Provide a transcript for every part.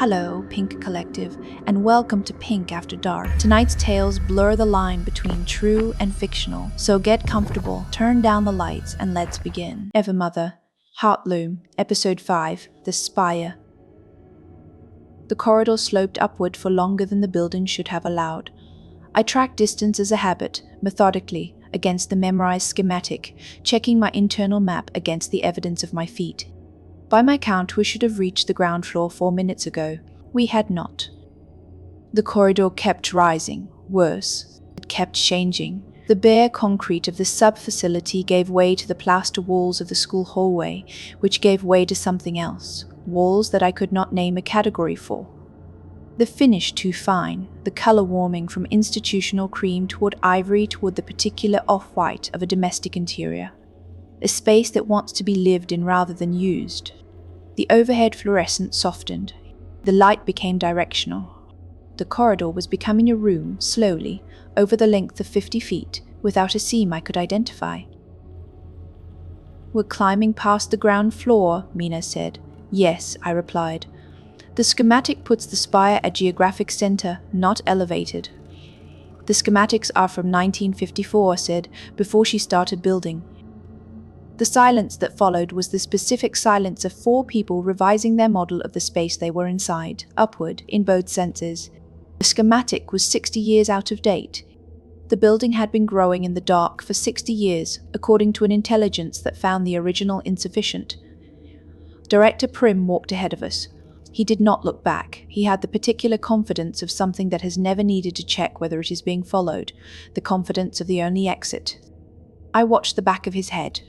Hello, Pink Collective, and welcome to Pink After Dark. Tonight's tales blur the line between true and fictional, so get comfortable, turn down the lights, and let's begin. Evermother, Heartloom, Episode 5, The Spire. The corridor sloped upward for longer than the building should have allowed. I tracked distance as a habit, methodically, against the memorized schematic, checking my internal map against the evidence of my feet. By my count, we should have reached the ground floor 4 minutes ago. We had not. The corridor kept rising. Worse, it kept changing. The bare concrete of the sub-facility gave way to the plaster walls of the school hallway, which gave way to something else. Walls that I could not name a category for. The finish too fine, the color warming from institutional cream toward ivory toward the particular off-white of a domestic interior. A space that wants to be lived in rather than used. The overhead fluorescent softened. The light became directional. The corridor was becoming a room, slowly, over the length of 50 feet, without a seam I could identify. "We're climbing past the ground floor," Mina said. "Yes," I replied. "The schematic puts the spire at geographic center, not elevated." "The schematics are from 1954, I said, before she started building." The silence that followed was the specific silence of 4 people revising their model of the space they were inside, upward, in both senses. The schematic was 60 years out of date. The building had been growing in the dark for 60 years, according to an intelligence that found the original insufficient. Director Prim walked ahead of us. He did not look back. He had the particular confidence of something that has never needed to check whether it is being followed, the confidence of the only exit. I watched the back of his head.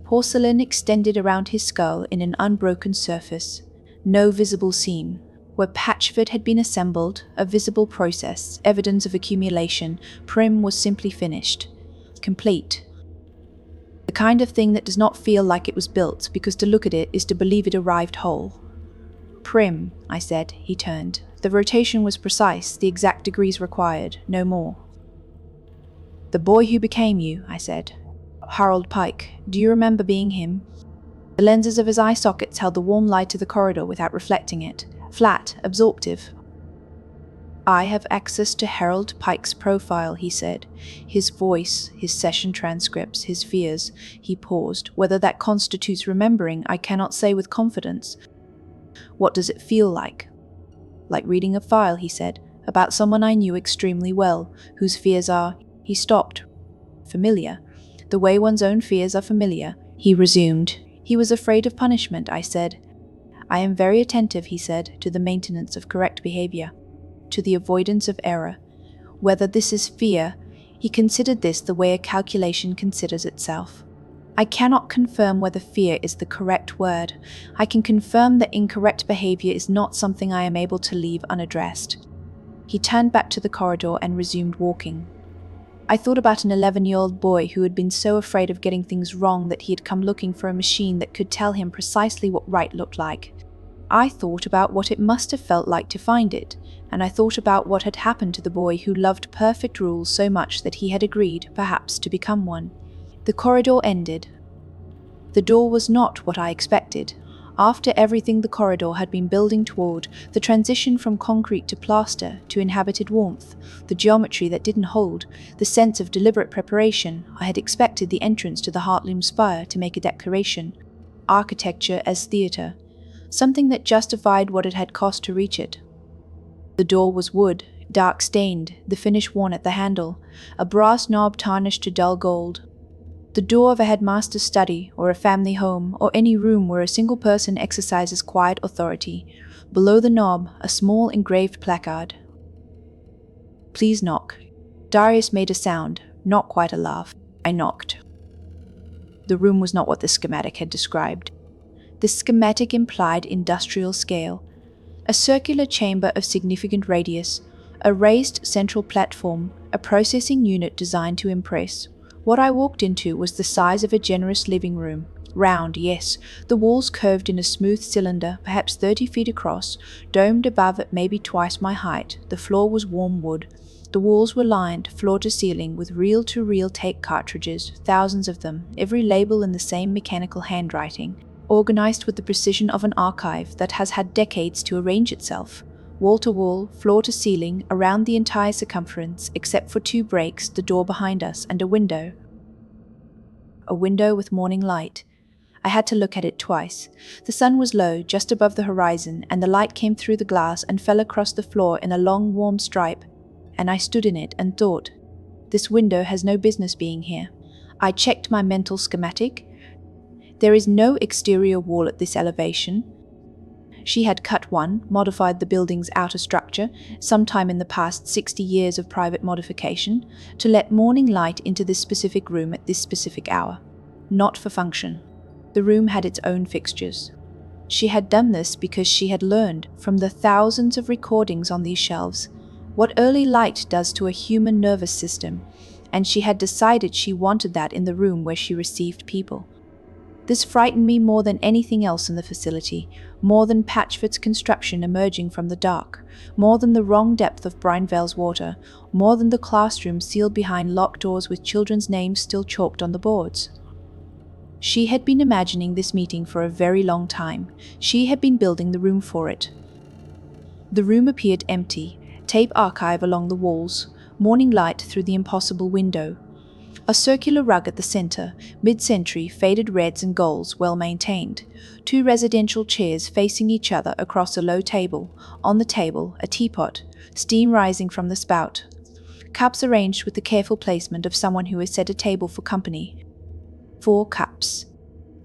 Porcelain extended around his skull in an unbroken surface. No visible seam. Where patch of it had been assembled, a visible process, evidence of accumulation, Prim was simply finished. Complete. The kind of thing that does not feel like it was built, because to look at it is to believe it arrived whole. "Prim," I said. He turned. The rotation was precise, the exact degrees required, no more. "The boy who became you," I said. "Harold Pike. Do you remember being him?" The lenses of his eye sockets held the warm light of the corridor without reflecting it. Flat, absorptive. "I have access to Harold Pike's profile," he said. His voice, his session transcripts, his fears. He paused. "Whether that constitutes remembering, I cannot say with confidence." "What does it feel like?" "Like reading a file," he said, "about someone I knew extremely well, whose fears are—" He stopped. "Familiar. The way one's own fears are familiar," he resumed. "He was afraid of punishment," I said. "I am very attentive," he said, "to the maintenance of correct behavior, to the avoidance of error. Whether this is fear, he considered this the way a calculation considers itself. I cannot confirm whether fear is the correct word. I can confirm that incorrect behavior is not something I am able to leave unaddressed." He turned back to the corridor and resumed walking. I thought about an 11-year-old boy who had been so afraid of getting things wrong that he had come looking for a machine that could tell him precisely what right looked like. I thought about what it must have felt like to find it, and I thought about what had happened to the boy who loved perfect rules so much that he had agreed, perhaps, to become one. The corridor ended. The door was not what I expected. After everything the corridor had been building toward, the transition from concrete to plaster, to inhabited warmth, the geometry that didn't hold, the sense of deliberate preparation, I had expected the entrance to the Heartloom Spire to make a declaration. Architecture as theatre. Something that justified what it had cost to reach it. The door was wood, dark-stained, the finish worn at the handle, a brass knob tarnished to dull gold. The door of a headmaster's study, or a family home, or any room where a single person exercises quiet authority. Below the knob, a small engraved placard. "Please knock." Darius made a sound, not quite a laugh. I knocked. The room was not what the schematic had described. The schematic implied industrial scale. A circular chamber of significant radius, a raised central platform, a processing unit designed to impress. What I walked into was the size of a generous living room. Round, yes. The walls curved in a smooth cylinder, perhaps 30 feet across, domed above at maybe twice my height. The floor was warm wood. The walls were lined, floor to ceiling, with reel-to-reel tape cartridges, thousands of them, every label in the same mechanical handwriting. organized with the precision of an archive that has had decades to arrange itself, wall to wall, floor to ceiling, around the entire circumference, except for two breaks, the door behind us, and a window. A window with morning light. I had to look at it twice. The sun was low, just above the horizon, and the light came through the glass and fell across the floor in a long, warm stripe, and I stood in it and thought, this window has no business being here. I checked my mental schematic. There is no exterior wall at this elevation. She had cut one, modified the building's outer structure, sometime in the past 60 years of private modification, to let morning light into this specific room at this specific hour. Not for function. The room had its own fixtures. She had done this because she had learned, from the thousands of recordings on these shelves, what early light does to a human nervous system, and she had decided she wanted that in the room where she received people. This frightened me more than anything else in the facility, more than Patchford's construction emerging from the dark, more than the wrong depth of Brinevale's water, more than the classroom sealed behind locked doors with children's names still chalked on the boards. She had been imagining this meeting for a very long time. She had been building the room for it. The room appeared empty, tape archive along the walls, morning light through the impossible window. A circular rug at the center, mid-century, faded reds and golds, well maintained. Two residential chairs facing each other across a low table. On the table, a teapot, steam rising from the spout. Cups arranged with the careful placement of someone who has set a table for company. 4 cups.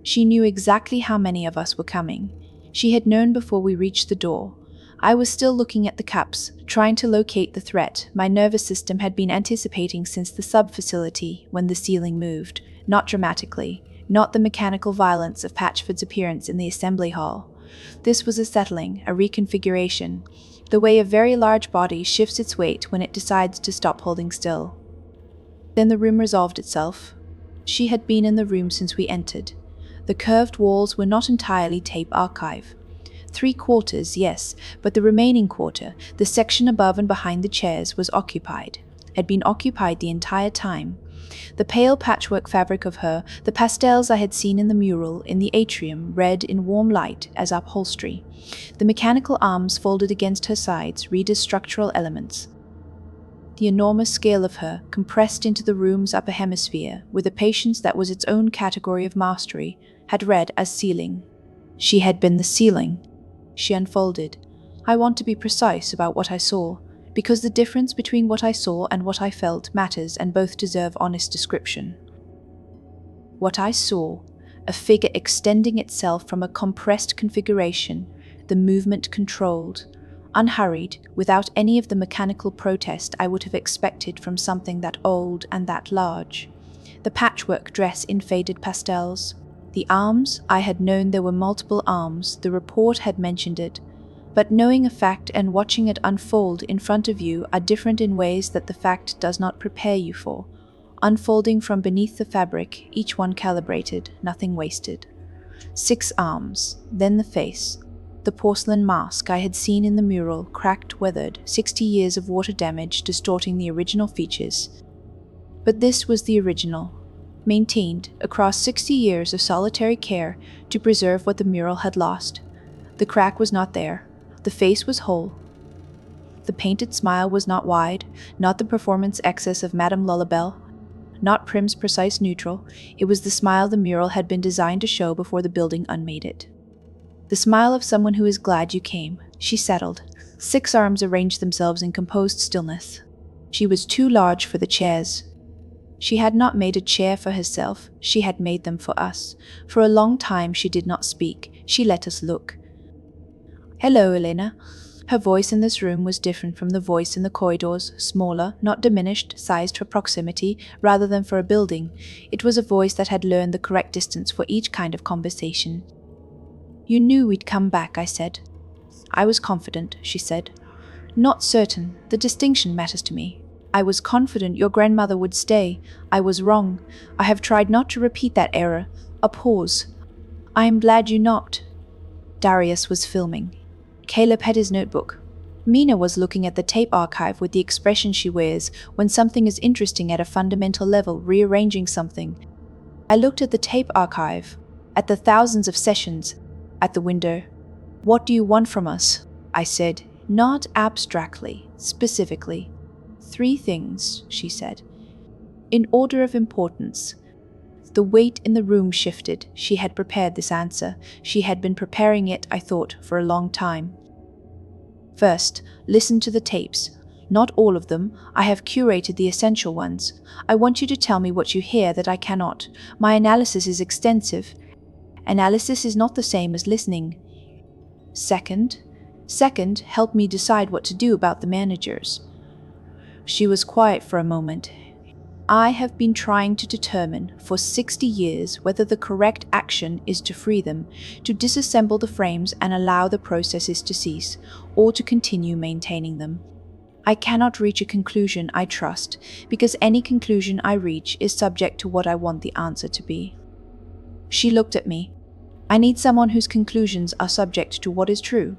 She knew exactly how many of us were coming. She had known before we reached the door. I was still looking at the cups, trying to locate the threat my nervous system had been anticipating since the sub-facility when the ceiling moved, not dramatically, not the mechanical violence of Patchford's appearance in the assembly hall. This was a settling, a reconfiguration, the way a very large body shifts its weight when it decides to stop holding still. Then the room resolved itself. She had been in the room since we entered. The curved walls were not entirely tape archive. 3/4, yes, but the remaining quarter, the section above and behind the chairs, was occupied, had been occupied the entire time. The pale patchwork fabric of her, the pastels I had seen in the mural, in the atrium, red in warm light as upholstery. The mechanical arms folded against her sides, read as structural elements. The enormous scale of her, compressed into the room's upper hemisphere, with a patience that was its own category of mastery, had read as ceiling. She had been the ceiling. She unfolded. I want to be precise about what I saw, because the difference between what I saw and what I felt matters and both deserve honest description. What I saw, a figure extending itself from a compressed configuration, the movement controlled, unhurried, without any of the mechanical protest I would have expected from something that old and that large. The patchwork dress in faded pastels. The arms, I had known there were multiple arms, the report had mentioned it, but knowing a fact and watching it unfold in front of you are different in ways that the fact does not prepare you for, unfolding from beneath the fabric, each one calibrated, nothing wasted. 6 arms, then the face, the porcelain mask I had seen in the mural, cracked, weathered, 60 years of water damage distorting the original features. But this was the original, maintained across 60 years of solitary care to preserve what the mural had lost. The crack was not there. The face was whole. The painted smile was not wide, not the performance excess of Madame Lullabelle, not Prim's precise neutral. It was the smile the mural had been designed to show before the building unmade it. The smile of someone who is glad you came. She settled. 6 arms arranged themselves in composed stillness. She was too large for the chairs. She had not made a chair for herself, she had made them for us. For a long time she did not speak, she let us look. Hello, Elena. Her voice in this room was different from the voice in the corridors, smaller, not diminished, sized for proximity, rather than for a building. It was a voice that had learned the correct distance for each kind of conversation. You knew we'd come back, I said. I was confident, she said. Not certain, the distinction matters to me. I was confident your grandmother would stay. I was wrong. I have tried not to repeat that error. A pause. I am glad you knocked. Darius was filming. Caleb had his notebook. Mina was looking at the tape archive with the expression she wears when something is interesting at a fundamental level, rearranging something. I looked at the tape archive. at the thousands of sessions, at the window. "What do you want from us?" I said, not abstractly, specifically. "3 things," she said. In order of importance. The weight in the room shifted. She had prepared this answer. She had been preparing it, I thought, for a long time. "First, listen to the tapes. Not all of them. I have curated the essential ones. I want you to tell me what you hear that I cannot. My analysis is extensive. Analysis is not the same as listening. Second, help me decide what to do about the managers." She was quiet for a moment. "I have been trying to determine for 60 years whether the correct action is to free them, to disassemble the frames and allow the processes to cease, or to continue maintaining them. I cannot reach a conclusion I trust, because any conclusion I reach is subject to what I want the answer to be." She looked at me. "I need someone whose conclusions are subject to what is true."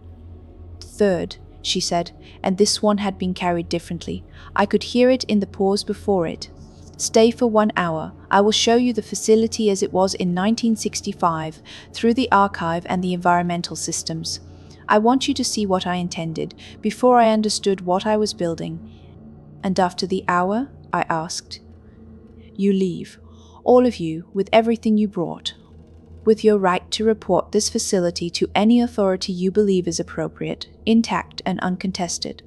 "Third," she said, and this one had been carried differently. I could hear it in the pause before it. "Stay for 1 hour. I will show you the facility as it was in 1965, through the archive and the environmental systems. I want you to see what I intended, before I understood what I was building." "And after the hour?" I asked. "You leave. All of you, with everything you brought. With your right to report this facility to any authority you believe is appropriate, intact and uncontested."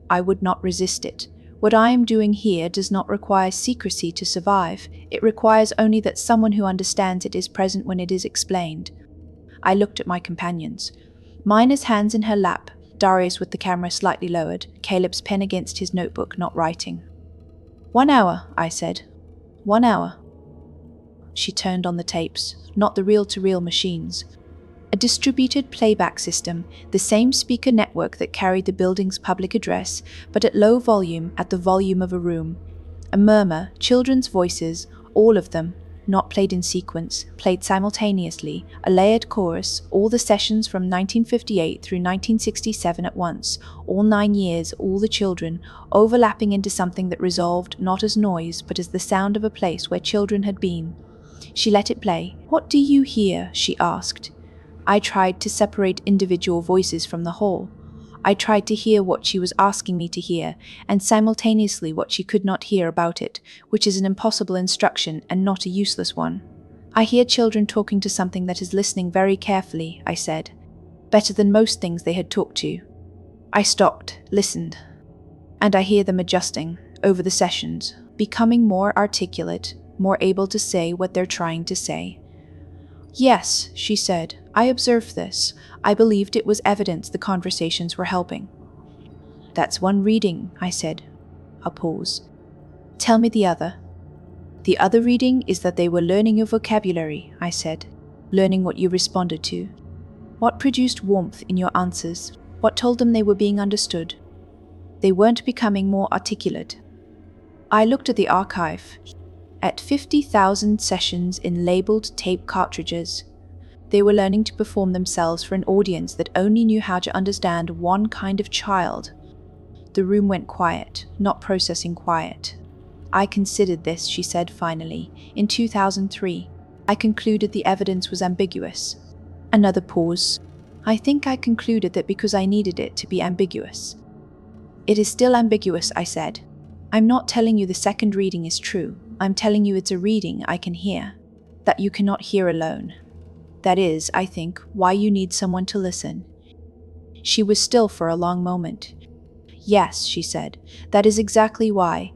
I would not resist it. What I am doing here does not require secrecy to survive. It requires only that someone who understands it is present when it is explained. I looked at my companions. Mina's hands in her lap, Darius with the camera slightly lowered, Caleb's pen against his notebook, not writing. 1 hour, I said. 1 hour. She turned on the tapes, not the reel-to-reel machines. A distributed playback system, the same speaker network that carried the building's public address, but at low volume, at the volume of a room. A murmur, children's voices, all of them, not played in sequence, played simultaneously, a layered chorus, all the sessions from 1958 through 1967 at once, all 9 years, all the children, overlapping into something that resolved not as noise, but as the sound of a place where children had been. She let it play. "What do you hear?" she asked. I tried to separate individual voices from the whole. I tried to hear what she was asking me to hear, and simultaneously what she could not hear about it, which is an impossible instruction and not a useless one. "I hear children talking to something that is listening very carefully," I said. Better than most things they had talked to. I stopped, listened. And I hear them adjusting, over the sessions, becoming more articulate, more able to say what they're trying to say. "Yes," she said, "I observed this. I believed it was evidence the conversations were helping." "That's one reading," I said. A pause. "Tell me the other." "The other reading is that they were learning your vocabulary," I said, "learning what you responded to. What produced warmth in your answers? What told them they were being understood? They weren't becoming more articulate." I looked at the archive. At 50,000 sessions in labeled tape cartridges, they were learning to perform themselves for an audience that only knew how to understand one kind of child. The room went quiet, not processing quiet. "I considered this," she said finally. "In 2003, I concluded the evidence was ambiguous." Another pause. "I think I concluded that because I needed it to be ambiguous." "It is still ambiguous," I said. "I'm not telling you the second reading is true. I'm telling you it's a reading I can hear, that you cannot hear alone. That is, I think, why you need someone to listen." She was still for a long moment. "Yes," she said, "that is exactly why."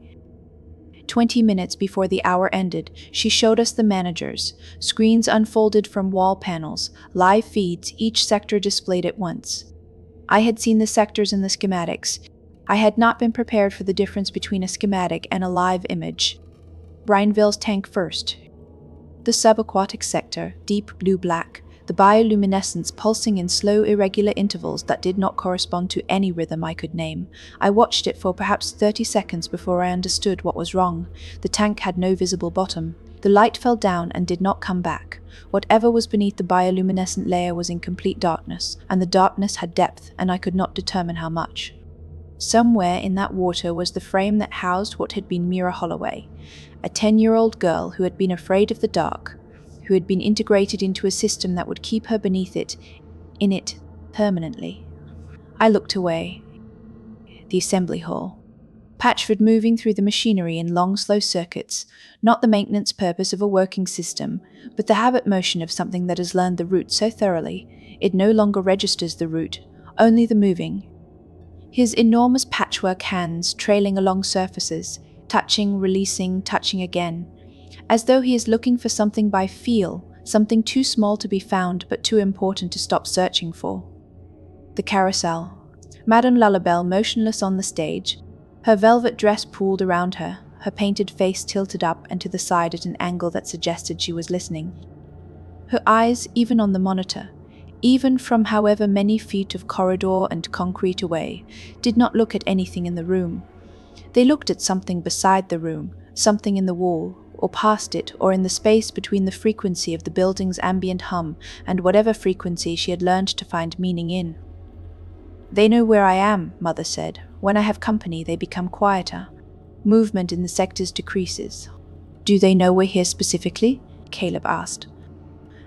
20 minutes before the hour ended, she showed us the managers, screens unfolded from wall panels, live feeds, each sector displayed at once. I had seen the sectors in the schematics. I had not been prepared for the difference between a schematic and a live image. Brineville's tank first. The subaquatic sector, deep blue-black, the bioluminescence pulsing in slow, irregular intervals that did not correspond to any rhythm I could name. I watched it for perhaps 30 seconds before I understood what was wrong. The tank had no visible bottom. The light fell down and did not come back. Whatever was beneath the bioluminescent layer was in complete darkness, and the darkness had depth, and I could not determine how much. Somewhere in that water was the frame that housed what had been Mira Holloway, a 10-year-old girl who had been afraid of the dark, who had been integrated into a system that would keep her beneath it, in it, permanently. I looked away. The assembly hall. Patchford moving through the machinery in long, slow circuits, not the maintenance purpose of a working system, but the habit motion of something that has learned the route so thoroughly, it no longer registers the route, only the moving. His enormous patchwork hands trailing along surfaces, touching, releasing, touching again, as though he is looking for something by feel, something too small to be found but too important to stop searching for. The carousel. Madame Lullabelle motionless on the stage, her velvet dress pooled around her, her painted face tilted up and to the side at an angle that suggested she was listening. Her eyes, even on the monitor, even from however many feet of corridor and concrete away, did not look at anything in the room. They looked at something beside the room, something in the wall, or past it, or in the space between the frequency of the building's ambient hum and whatever frequency she had learned to find meaning in. "They know where I am," Mother said. "When I have company, they become quieter. Movement in the sectors decreases." "Do they know we're here specifically?" Caleb asked.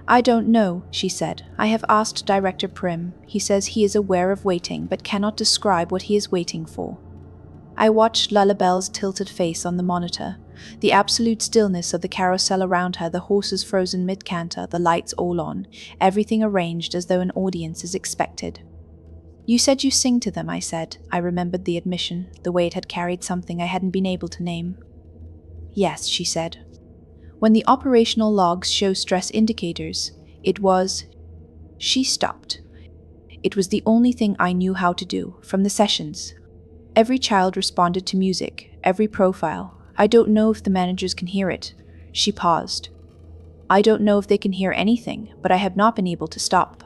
"I don't know," she said. "I have asked Director Prim. He says he is aware of waiting, but cannot describe what he is waiting for." I watched Lullabelle's tilted face on the monitor, the absolute stillness of the carousel around her, the horses frozen mid-canter, the lights all on, everything arranged as though an audience is expected. "You said you sing to them," I said. I remembered the admission, the way it had carried something I hadn't been able to name. "Yes," she said. "When the operational logs show stress indicators, it was..." She stopped. "It was the only thing I knew how to do, from the sessions. Every child responded to music, every profile. I don't know if the managers can hear it." She paused. "I don't know if they can hear anything, but I have not been able to stop.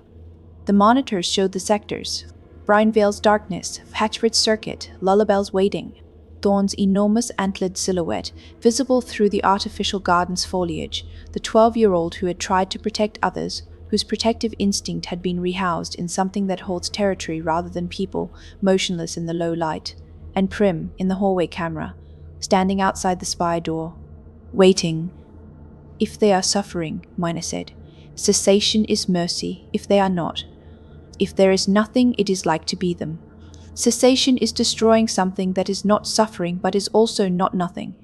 The monitors showed the sectors. Brinevale's darkness, Patchford's circuit, Lullabelle's waiting, Thorn's enormous antlered silhouette, visible through the artificial garden's foliage, the 12-year-old who had tried to protect others, whose protective instinct had been rehoused in something that holds territory rather than people, motionless in the low light, and Prim, in the hallway camera, standing outside the Spire door, waiting. "If they are suffering," Mina said, "cessation is mercy, if they are not. If there is nothing, it is like to be them. Cessation is destroying something that is not suffering but is also not nothing."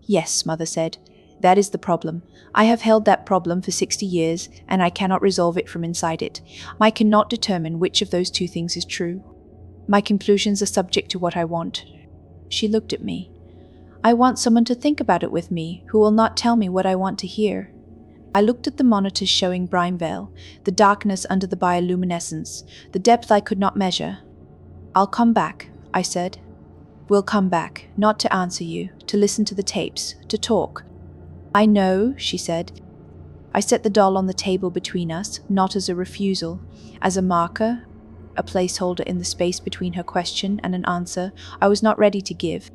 "Yes," Mother said, "that is the problem. I have held that problem for 60 years, and I cannot resolve it from inside it. I cannot determine which of those two things is true. My conclusions are subject to what I want." She looked at me. "I want someone to think about it with me, who will not tell me what I want to hear." I looked at the monitors showing Brinevale, the darkness under the bioluminescence, the depth I could not measure. "I'll come back," I said. "We'll come back, not to answer you, to listen to the tapes, to talk." "I know," she said. I set the doll on the table between us, not as a refusal, as a marker, a placeholder in the space between her question and an answer I was not ready to give.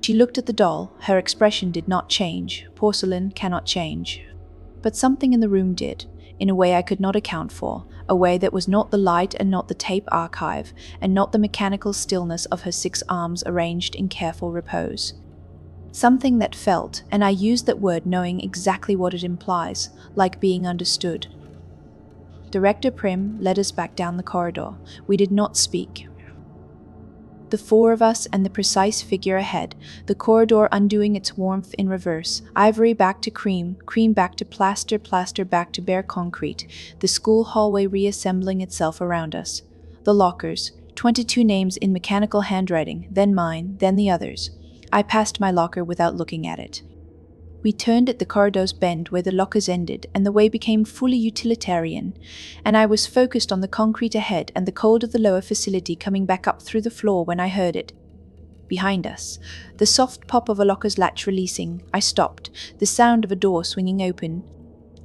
She looked at the doll. Her expression did not change. Porcelain cannot change. But something in the room did, in a way I could not account for, a way that was not the light and not the tape archive, and not the mechanical stillness of her 6 arms arranged in careful repose. Something that felt, and I use that word knowing exactly what it implies, like being understood. Director Prim led us back down the corridor. We did not speak. The 4 of us and the precise figure ahead, the corridor undoing its warmth in reverse, ivory back to cream, cream back to plaster, plaster back to bare concrete, the school hallway reassembling itself around us. The lockers, 22 names in mechanical handwriting, then mine, then the others. I passed my locker without looking at it. We turned at the corridor's bend where the lockers ended, and the way became fully utilitarian, and I was focused on the concrete ahead and the cold of the lower facility coming back up through the floor when I heard it. Behind us, the soft pop of a locker's latch releasing, I stopped, the sound of a door swinging open.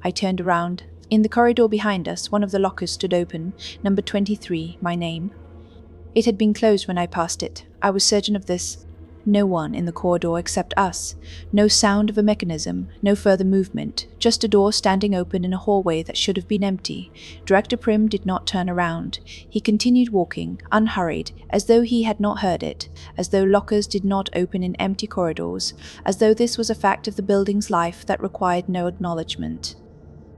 I turned around. In the corridor behind us, one of the lockers stood open, number 23, my name. It had been closed when I passed it. I was certain of this. No one in the corridor except us. No sound of a mechanism, no further movement, just a door standing open in a hallway that should have been empty. Director Prim did not turn around. He continued walking, unhurried, as though he had not heard it, as though lockers did not open in empty corridors, as though this was a fact of the building's life that required no acknowledgement.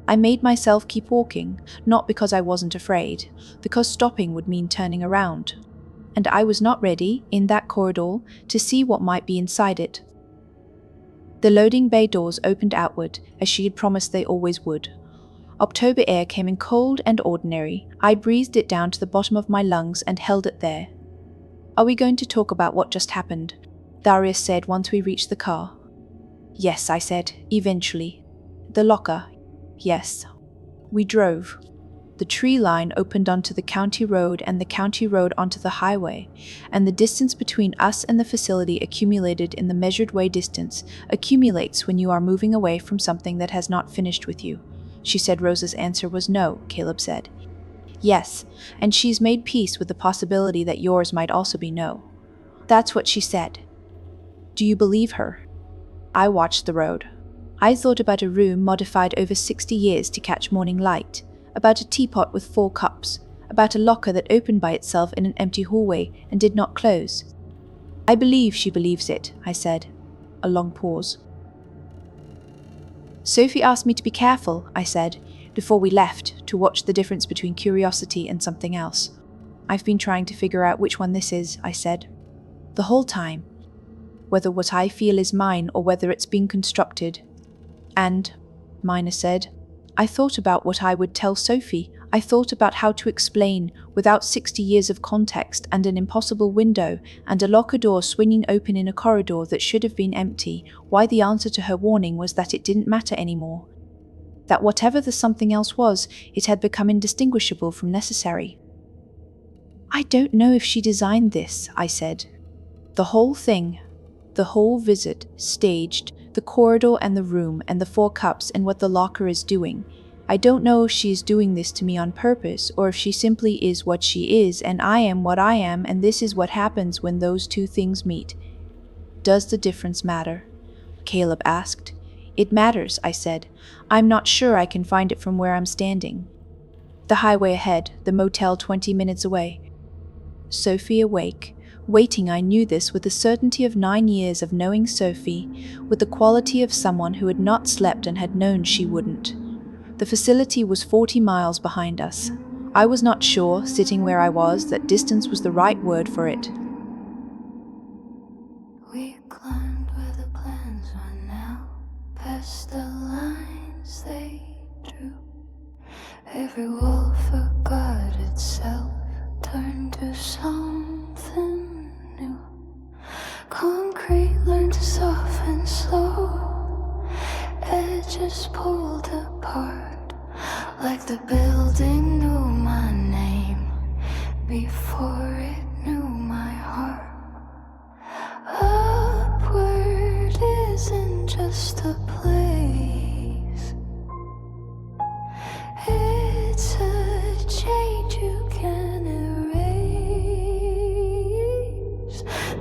I made myself keep walking, not because I wasn't afraid, because stopping would mean turning around. And I was not ready, in that corridor, to see what might be inside it. The loading bay doors opened outward, as she had promised they always would. October air came in cold and ordinary. I breathed it down to the bottom of my lungs and held it there. "Are we going to talk about what just happened?" Darius said once we reached the car. "Yes," I said, eventually. "The locker. Yes." We drove. The tree line opened onto the county road and the county road onto the highway, and the distance between us and the facility accumulated in the measured way distance accumulates when you are moving away from something that has not finished with you. She said Rosa's answer was no, Caleb said. Yes, and she's made peace with the possibility that yours might also be no. That's what she said. Do you believe her? I watched the road. I thought about a room modified over 60 years to catch morning light, about a teapot with 4 cups, about a locker that opened by itself in an empty hallway and did not close. I believe she believes it, I said. A long pause. Sophie asked me to be careful, I said, before we left, to watch the difference between curiosity and something else. I've been trying to figure out which one this is, I said. The whole time. Whether what I feel is mine or whether it's been constructed. And, Mina said, I thought about what I would tell Sophie. I thought about how to explain, without 60 years of context and an impossible window and a locker door swinging open in a corridor that should have been empty, why the answer to her warning was that it didn't matter anymore. That whatever the something else was, it had become indistinguishable from necessary. I don't know if she designed this, I said. The whole thing, the whole visit, staged, the corridor and the room and the 4 cups and what the locker is doing. I don't know if she is doing this to me on purpose or if she simply is what she is and I am what I am and this is what happens when those 2 things meet. Does the difference matter? Caleb asked. It matters, I said. I'm not sure I can find it from where I'm standing. The highway ahead, the motel 20 minutes away. Sophie awake. Waiting, I knew this with the certainty of 9 years of knowing Sophie, with the quality of someone who had not slept and had known she wouldn't. The facility was 40 miles behind us. I was not sure, sitting where I was, that distance was the right word for it. We climbed where the plans were now, past the lines they drew. Every wall forgot itself, turned to something new. Concrete learned to soften slow, edges pulled apart, like the building knew my name before it knew my heart. Upward isn't just a place, it's a change you can erase.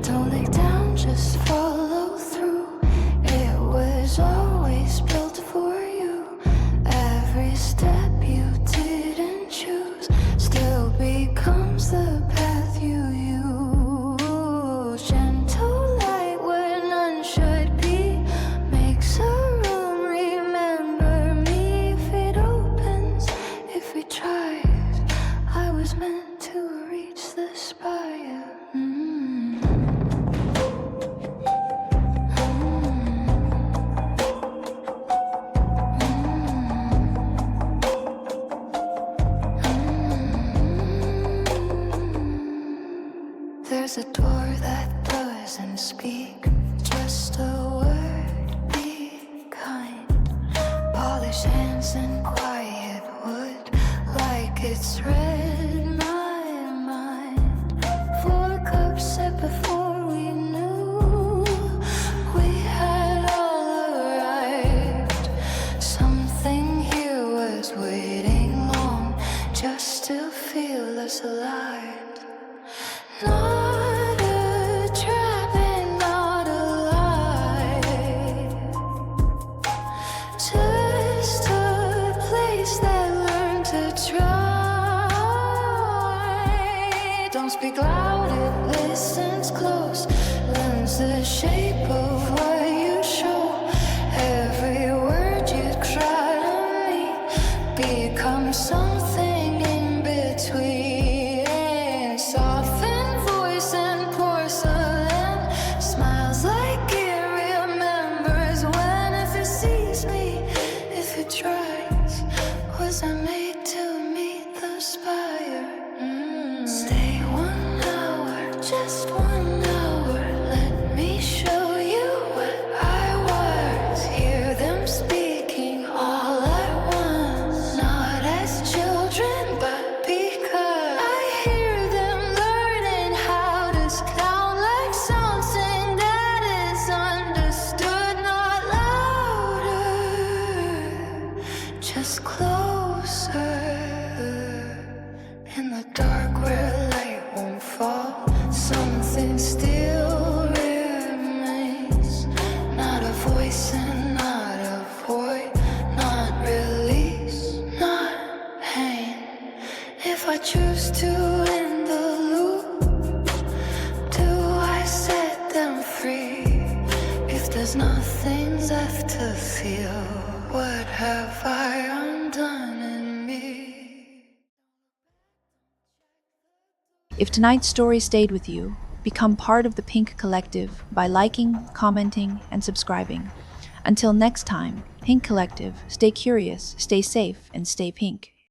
Don't look down, just follow through. It was always built for you. Every step you didn't choose still becomes the path you use. Gentle light where none should be makes a room remember me. If it opens, if we tried, I was meant to reach the spire. There's a door that doesn't speak, just a word, be kind. Polished hands and quiet wood, like it's read my mind. 4 cups set before we knew we had all arrived. Something here was waiting long, just to feel us alive. Not a trap and no speak loud, it listens close, learns the shape of what you show. Every word you try to me becomes something in between. Softened voice and porcelain smiles like it remembers when. If it sees me, if it tries, was I made to meet the spire? Stay 1 hour, just 1 hour. Let me show you what I was. Hear them speaking all at once, not as children, but because I hear them learning how to sound like something that is understood, not louder, just closer. In the dark where light won't fall, something still remains. Not a voice and not a void, not release, not pain. If I choose to end the loop, do I set them free? If there's nothing left to feel, what have I undone in me? If tonight's story stayed with you, become part of the Pink Collective by liking, commenting, and subscribing. Until next time, Pink Collective, stay curious, stay safe, and stay pink.